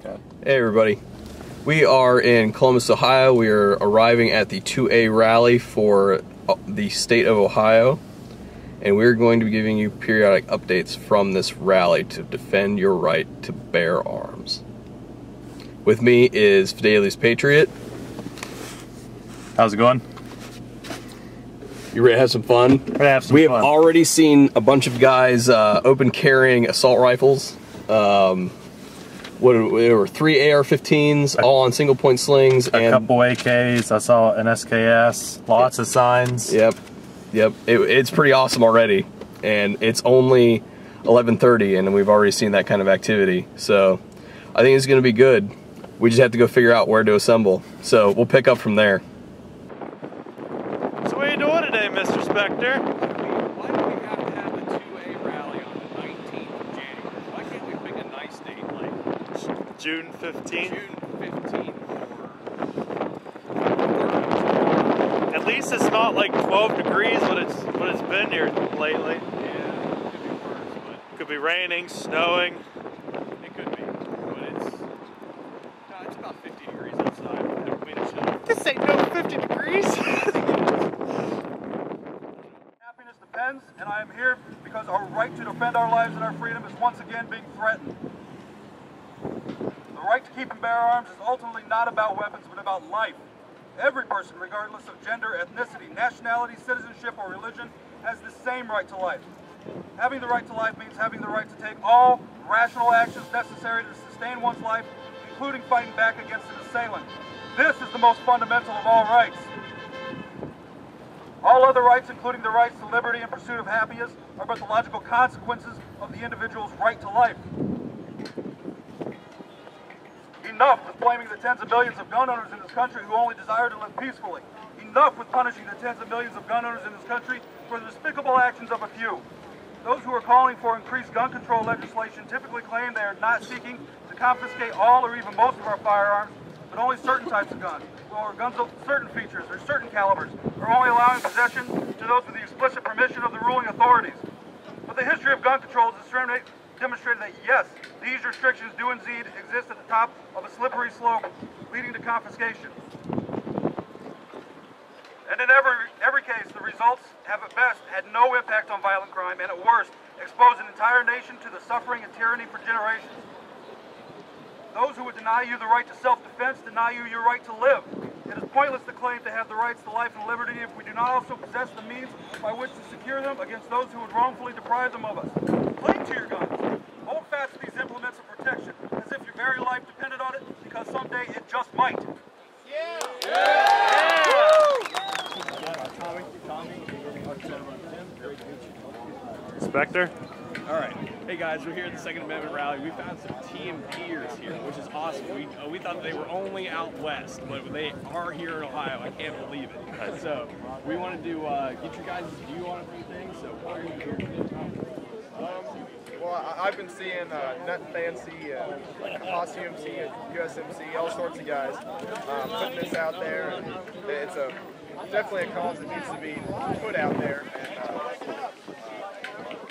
Okay. Hey everybody, we are in Columbus, Ohio. We are arriving at the 2A rally for the state of Ohio, and we're going to be giving you periodic updates from this rally to defend your right to bear arms. With me is Fideli's Patriot. How's it going? You ready to have some fun? We have already seen a bunch of guys open carrying assault rifles. There were 3 AR-15s, all on single point slings. A couple AKs, I saw an SKS, lots of signs. Yep. It's pretty awesome already. And it's only 11:30 and we've already seen that kind of activity. So I think it's going to be good. We just have to go figure out where to assemble. So we'll pick up from there. So what are you doing today, Mr. Spectre? Why do we have to have the 2A rally on the 19th of January? Why can't we pick a nice date like June 15th? June 15th or... At least it's not like 12 degrees what it's been here lately. Yeah, it could be worse, but... Could be raining, snowing. It could be, but it's about 50 degrees outside. This ain't no 50 degrees. Happiness depends, and I am here because our right to defend our lives and our freedom is once again being threatened. The right to keep and bear arms is ultimately not about weapons, but about life. Every person, regardless of gender, ethnicity, nationality, citizenship, or religion, has the same right to life. Having the right to life means having the right to take all rational actions necessary to sustain one's life, including fighting back against an assailant. This is the most fundamental of all rights. All other rights, including the rights to liberty and pursuit of happiness, are but the logical consequences of the individual's right to life. Enough with blaming the tens of millions of gun owners in this country who only desire to live peacefully. Enough with punishing the tens of millions of gun owners in this country for the despicable actions of a few. Those who are calling for increased gun control legislation typically claim they are not seeking to confiscate all or even most of our firearms, but only certain types of guns, or guns of certain features or certain calibers, or only allowing possession to those with the explicit permission of the ruling authorities. But the history of gun control has demonstrated that yes, these restrictions do indeed exist at the top of a slippery slope leading to confiscation. And in every case, the results have at best had no impact on violent crime, and at worst, exposed an entire nation to the suffering and tyranny for generations. Those who would deny you the right to self-defense deny you your right to live. It is pointless to claim to have the rights to life and liberty if we do not also possess the means by which to secure them against those who would wrongfully deprive them of us. Cling to your guns. Hold fast to these implements of protection as if your very life depended on it, because someday it just might. Yeah! Spectre? All right. Hey guys, we're here at the Second Amendment rally. We found some TMPers here, which is awesome. We thought they were only out west, but they are here in Ohio. I can't believe it. So we wanted to get your guys' view on a few things. So why are you here? Well, I've been seeing Nut and Fancy, like Haas UMC, USMC, all sorts of guys putting this out there. And it's definitely a cause that needs to be put out there and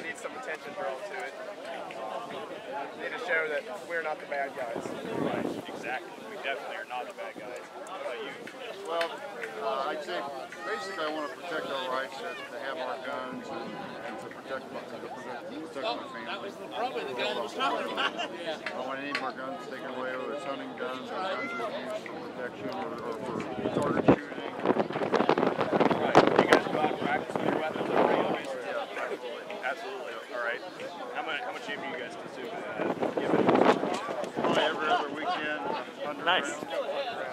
needs some attention drawn to it. Need to show that we're not the bad guys. Right, exactly. We definitely are not the bad guys. What about you? Well, I'd say basically I want to protect our rights to have our guns and to protect my family. That was probably the guy that was talking about it. I don't want any of our guns taken away, whether it's hunting guns or guns that are used for protection or for target shooting. Right. You guys go out and practice with your weapons on a regular basis? Yeah, absolutely. Absolutely. All right. How much aim do you guys consume? Probably every other weekend. Nice.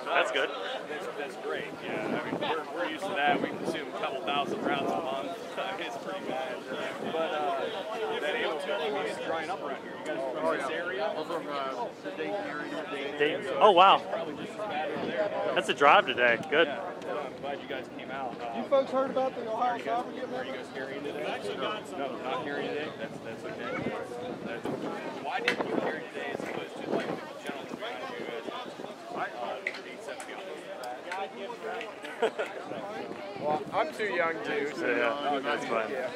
That's good. That's great. Yeah, I mean, we're used to that. We consume a couple thousand rounds a month. It's pretty bad. But that ammo building is drying up around here. You guys from this area? We're from the Dayton area. Dayton. Oh, wow. Probably just as bad over there. That's a drive today. Good. Yeah, I'm glad you guys came out. You folks heard about the Ohio sovereignty Are you amendment? guys carrying today? No, not carrying today. That's okay. Why didn't you carry today as opposed to like the gentleman behind you at 870? Well, I'm too young young too. So Yeah, that's fine. Yeah.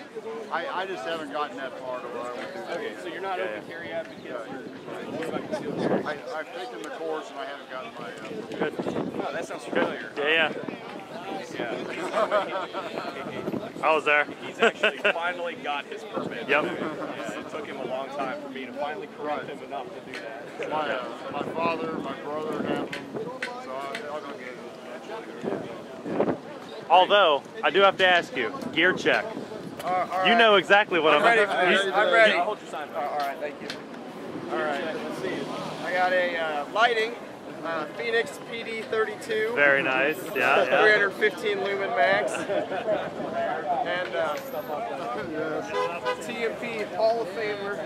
I just haven't gotten that far to where I would do that. Okay, so you're not open carry advocate. What about concealed carry? I've taken the course and I haven't gotten my. Good. Oh, that sounds familiar. Yeah. Yeah. I was there. He's actually finally got his permit. Yep. Yeah, it took him a long time for me to finally correct him enough to do that. My father, my brother have them, so I'll go get it. Although, I do have to ask you, gear check. All right. You know exactly what I'm ready for this. I'm ready. I'll hold your sign. All right, thank you. All right, let's see. I got a lighting, Phoenix PD32. Very nice. Yeah. 315 lumen max. And TMP Hall of Famer,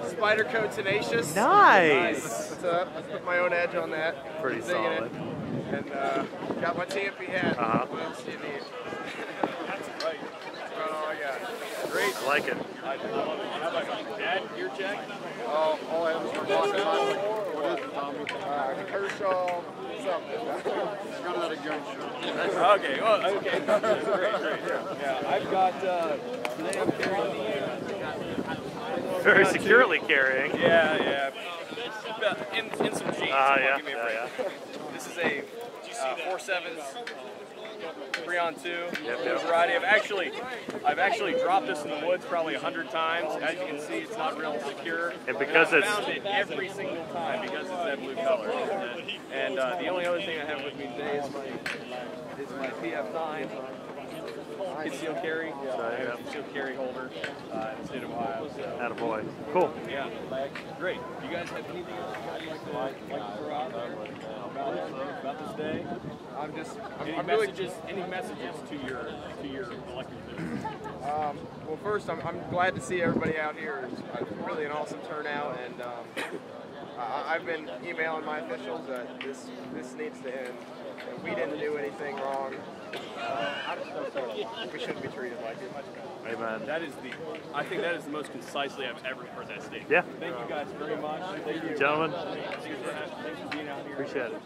Spyderco Tenacious. Nice. What's up? I put my own edge on that. Pretty Digging solid. it. And got my TMP hat. What else do you need? That's right. That's about all I got. Great. I like it. How about Dad, gear check? All I have is my pocket knife. What is it, Tommy? Kershaw, something. Got it at a gun show. Okay, well, okay. Great. Yeah, I've got, today I'm carrying Very securely carrying. Yeah. In some jeans. Yeah. Give me a break. This is a 4.7s, 3-on-2 variety. I've actually dropped this in the woods probably 100 times. As you can see, it's not real secure. And because I found it every single time because it's that blue color. And the only other thing I have with me today is my PF9 concealed carry. I have a concealed carry holder in the state of Ohio. So. Attaboy. Cool. Yeah, great. You guys have anything else you'd like to throw out there about this day? Any messages to your elected officials? Well, first, I'm glad to see everybody out here. It's really an awesome turnout, and I've been emailing my officials that this needs to end. And we didn't do anything wrong. We shouldn't be treated like it. Amen. I think that is the most concisely I've ever heard that statement. Yeah. Thank you guys very much. Thank you, gentlemen. Thanks for being out here. Appreciate it.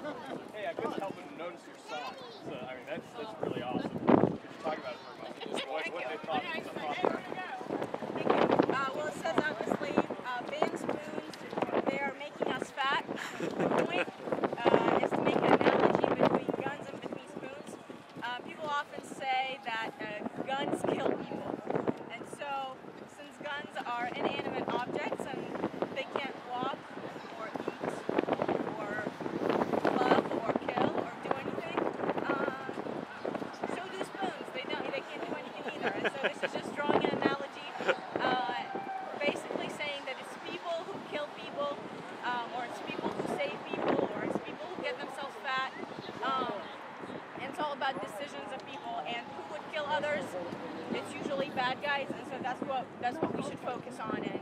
Hey, I couldn't help but notice your sign. So, I mean, that's really awesome. Could you talk about it for a moment? What they thought was so awesome. Well, it says obviously ban spoons. They are making us fat. The point is to make an analogy between guns and between spoons. People often say that guns kill people. And so, since guns are inanimate objects and they can't walk or eat or love or kill or do anything, so do spoons. They can't do anything either. And so this is just drawing an analogy, basically saying that it's people who kill people, or it's people who save people, or it's people who get themselves fat. And it's all about decisions of people, and who would kill others. It's usually bad guys, and so that's what we should focus on, and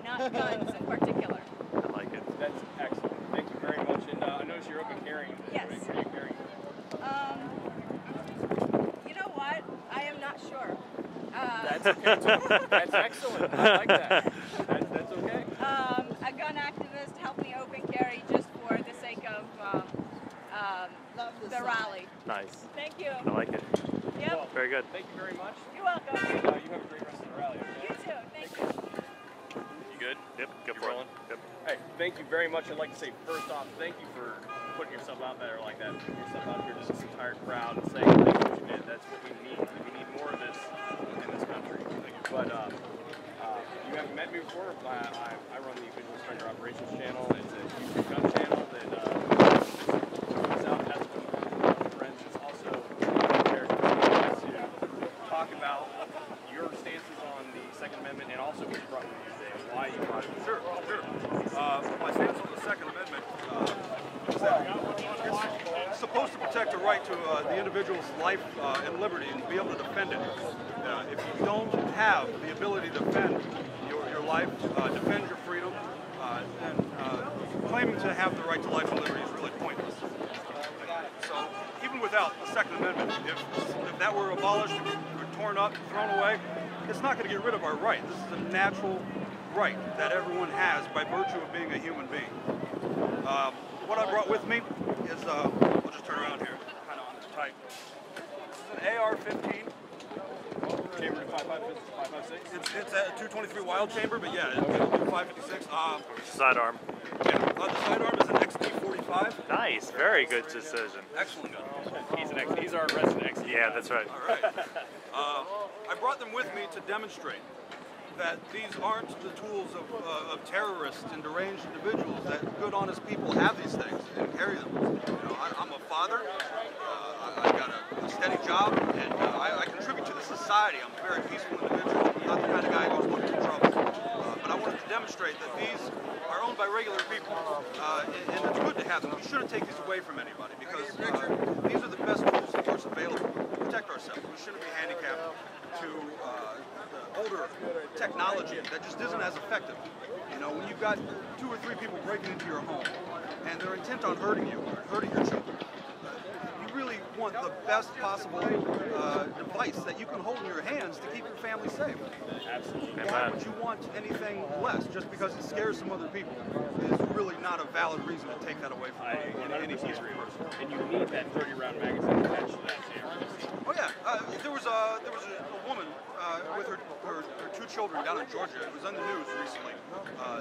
not guns in particular. I like it. That's excellent. Thank you very much. And I notice you're open carrying. Yes. What are you carrying? You know what? I am not sure. That's okay too. That's excellent. I like that. That's okay. A gun activist helped me open carry just for the sake of the rally. Nice. Thank you. I like it. Yep. Well, Very good. Thank you very much. You're welcome. You have a great rest of the rally. Okay? You too. Thank you. You good? Yep. Good You for rolling? it. Yep. Hey, thank you very much. I'd like to say first off, thank you for putting yourself out there like that, putting yourself out here to this entire crowd and saying thank you what you did. That's what we need. We need more of this in this country. But you haven't met me before. I run the Visual Striker Operations channel. It's a VSO Gun Channel that comes out as a friends. It's also there to talk about your stances on the Second Amendment and also what you brought with you today, why you brought it. Sure. My stance on the Second Amendment is that it's supposed to protect the right to the individual's life and liberty and be able to defend it. If you don't have the ability to defend your life, defend your freedom, then claiming to have the right to life and liberty is really pointless. So even without the Second Amendment, if that were abolished or torn up, thrown away, it's not going to get rid of our right. This is a natural right that everyone has by virtue of being a human being. What I brought with me is, we'll just turn around here, kind of on this tight. This is an AR-15. Chamber to 5.56. It's a 223 wild chamber, but yeah, it's 556. Sidearm. Yeah, the sidearm is an XD45. Nice, very good decision. Excellent gun. He's our resident expert. Yeah, that's right. All right. I brought them with me to demonstrate that these aren't the tools of terrorists and deranged individuals, that good, honest people have these things and carry them. You know, I'm a father, I've got a steady job, and I contribute to the society. I'm a very peaceful individual, not the kind of guy who goes looking for trouble. But I wanted to demonstrate that these are owned by regular people, and it's good to have them. We shouldn't take these away from anybody, because these are the best tools, of course, available to protect ourselves. We shouldn't be handicapped to older technology that just isn't as effective. You know, when you've got 2 or 3 people breaking into your home and they're intent on hurting you or hurting your children, you really want the best possible device that you can hold in your hands to keep your family safe. Absolutely. Why would you want anything less just because it scares some other people? Is really not a valid reason to take that away from any peaceful person. And you need that 30-round magazine attached to that too. Oh yeah, there was a woman with her 2 children down in Georgia. It was on the news recently.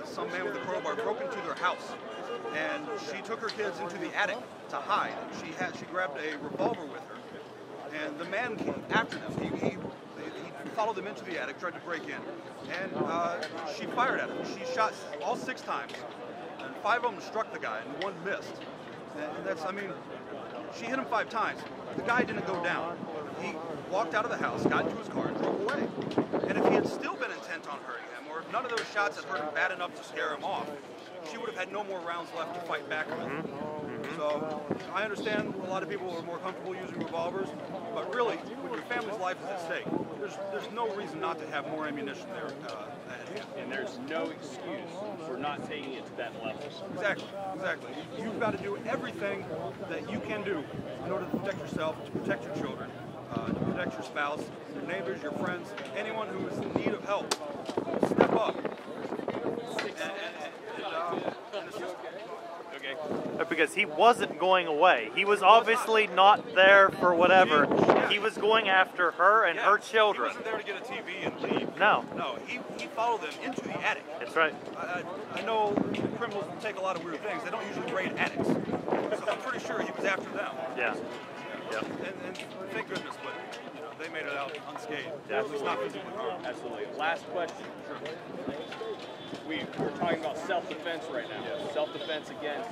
Some man with a crowbar broke into their house, and she took her kids into the attic to hide. She grabbed a revolver with her, and the man came after them. He followed them into the attic, tried to break in, and she fired at him. She shot all 6 times, and 5 of them struck the guy, and 1 missed. And that's, I mean, she hit him 5 times. The guy didn't go down. He walked out of the house, got into his car, and drove away. And if he had still been intent on hurting him, or if none of those shots had hurt him bad enough to scare him off, she would have had no more rounds left to fight back with. So I understand a lot of people are more comfortable using revolvers, but really, when your family's life is at stake, there's no reason not to have more ammunition there. And there's no excuse for not taking it to that level. Exactly. You've got to do everything that you can do in order to protect yourself, to protect your children, to protect your spouse, your neighbors, your friends, anyone who is in need of help. Step up. Okay. Because he wasn't going away. He was obviously not there for whatever. He was going after her and her children. He wasn't there to get a TV and leave. No. No, he followed them into the attic. That's right. I know criminals take a lot of weird things. They don't usually raid attics. So I'm pretty sure he was after them. Yeah. Yeah. And thank goodness, but you know, they made it out unscathed. Yeah, At least not physically harmed. Absolutely. Last question. We're talking about self-defense right now. Yeah. Self-defense against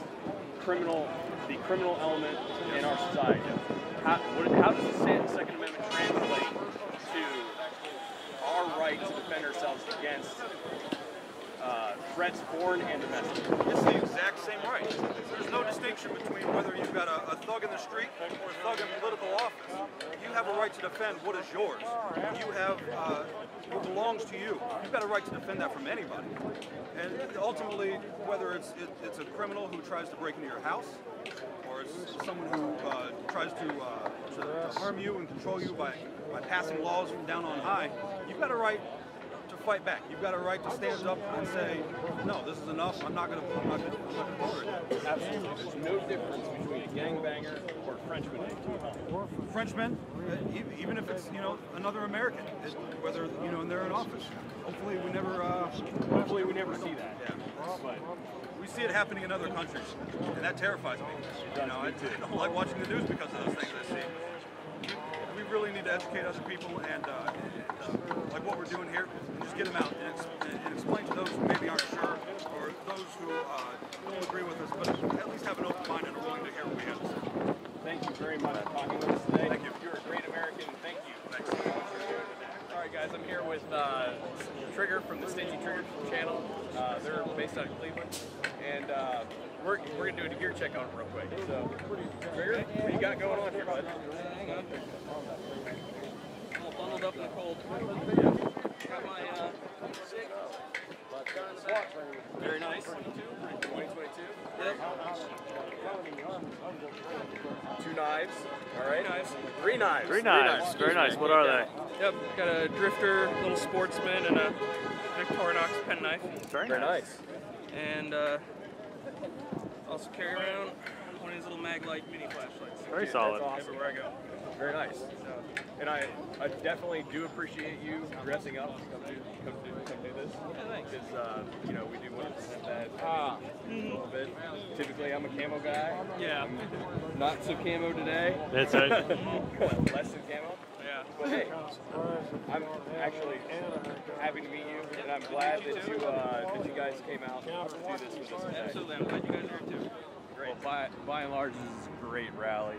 the criminal element in our society. How does the Second Amendment translate to our right to defend ourselves against threats, foreign and domestic? It's the exact same right. There's no distinction between whether you've got a thug in the street or a thug in political office. You have a right to defend what is yours. You have what belongs to you. You've got a right to defend that from anybody. And ultimately, whether it's a criminal who tries to break into your house, or it's someone who tries to harm you and control you by passing laws from down on high, you've got a right to fight back. You've got a right to stand up and say, no, this is enough. I'm not going to tolerate it. Absolutely. There's no difference between a gangbanger or a Frenchman. Frenchman, even if it's another American, whether and they're in office. Hopefully we never see that. Yeah. But we see it happening in other countries, and that terrifies me. I don't like watching the news because of those things I see. We really need to educate other people and like what we're doing here, and just get them out and explain to those who maybe aren't sure, or those who don't agree with us, but at least have an open mind and are willing to hear what we have to say. Thank you very much for talking with us today. Thank you. You're a great American. Thank you. Thanks. All right, guys, I'm here with Trigger from the Stingy Trigger channel. They're based out of Cleveland, and we're going to do a gear check on them real quick. So, Trigger, what do you got going on here, bud? All bundled up in the cold. Got my SIG. Very nice. 2022. Yep. 2 knives. All right. 3 knives. 3 knives. 3 knives. Very nice. What are they? Yep. Got a drifter, little sportsman, and a Victorinox penknife. Very nice. And also carry around one of these little mag light mini flashlights. Very solid. That's awesome. Everywhere I go. Very nice. And I definitely do appreciate you dressing up to come do this. Because, you know, we do want to present that a little bit. Typically, I'm a camo guy. Yeah. Not so camo today. That's right. Less than camo. Yeah. But hey, I'm actually happy to meet you, and I'm glad that you guys came out to do this with us today. Absolutely. I'm glad you guys are here too. Great. Well, by and large, this is a great rally.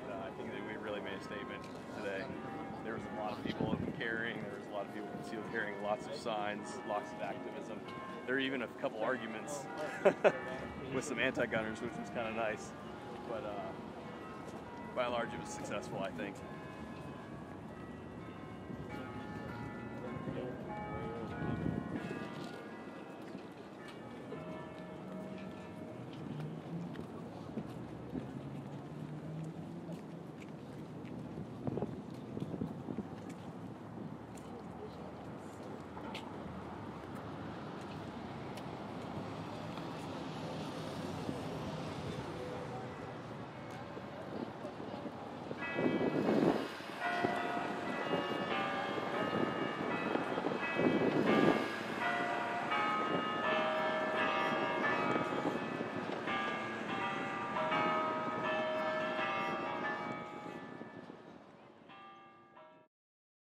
I think that we really made a statement today. There was a lot of people open carrying, there was a lot of people concealed carrying, lots of signs, lots of activism. There were even a couple arguments with some anti-gunners, which was kind of nice. But by and large, it was successful, I think.